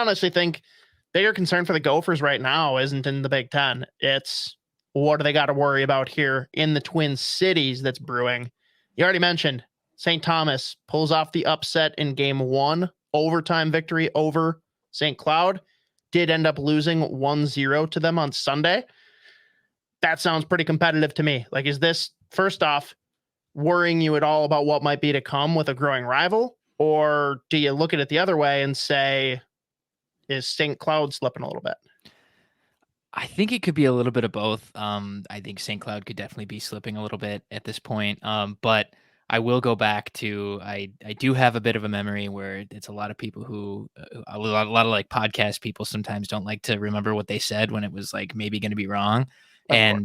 honestly think bigger concern for the Gophers right now isn't in the Big Ten. It's what do they got to worry about here in the Twin Cities that's brewing. You already mentioned St. Thomas pulls off the upset in game 1, overtime victory over St. Cloud. Did end up losing 1-0 to them on Sunday. That sounds pretty competitive to me. Like, is this, first off, worrying you at all about what might be to come with a growing rival? Or do you look at it the other way and say, is St. Cloud slipping a little bit? I think it could be a little bit of both. I think St. Cloud could definitely be slipping a little bit at this point. But I will go back to I do have a bit of a memory where it's a lot of people who a lot of like podcast people sometimes don't like to remember what they said when it was like maybe going to be wrong. And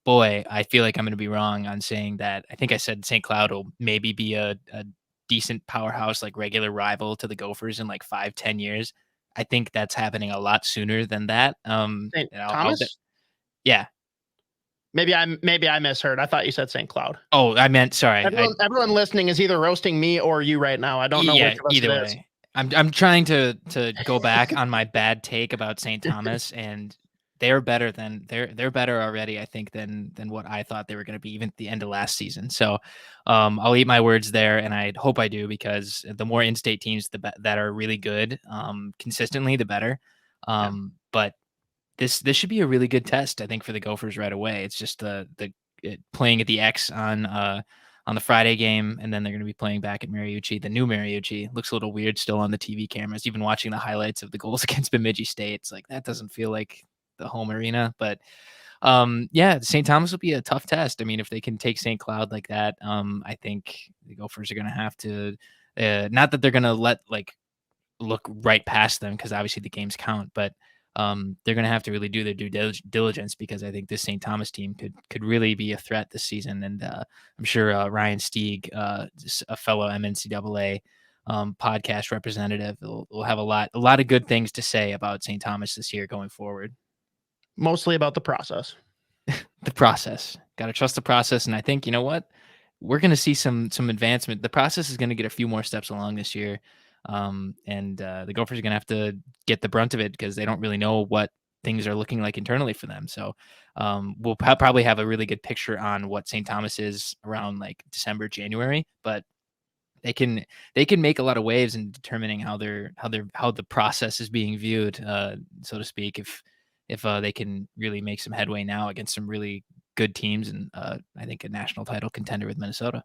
boy, I feel like I'm going to be wrong on saying that. I think I said St. Cloud will maybe be a decent powerhouse, like regular rival to the Gophers in like 5-10 years. I think that's happening a lot sooner than that. St. Thomas? Yeah. Maybe I misheard. I thought you said St. Cloud. Oh, I meant, sorry. Everyone listening is either roasting me or you right now. I don't know which of us either it way. is. I'm trying to go back on my bad take about St. Thomas, and they're better already, I think, than what I thought they were going to be even at the end of last season. So I'll eat my words there, and I hope I do, because the more in-state teams that are really good consistently, the better. But this should be a really good test, I think, for the Gophers right away. It's just playing at the X on the Friday game, and then they're going to be playing back at Mariucci. The new Mariucci looks a little weird still on the TV cameras. Even watching the highlights of the goals against Bemidji State, it's like that doesn't feel like the home arena. But St. Thomas will be a tough test. I mean, if they can take St. Cloud like that, I think the Gophers are going to have to. Not that they're going to look right past them, because obviously the games count, but they're going to have to really do their due diligence, because I think this St. Thomas team could really be a threat this season. And I'm sure Ryan Stieg, a fellow MNCAA podcast representative, will have a lot of good things to say about St. Thomas this year going forward. Mostly about the process. The process. Got to trust the process. And I think, you know what? We're going to see some advancement. The process is going to get a few more steps along this year. And the Gophers are going to have to get the brunt of it, because they don't really know what things are looking like internally for them. So we'll probably have a really good picture on what St. Thomas is around like December, January, but they can make a lot of waves in determining how the process is being viewed, so to speak, if they can really make some headway now against some really good teams, and I think a national title contender with Minnesota.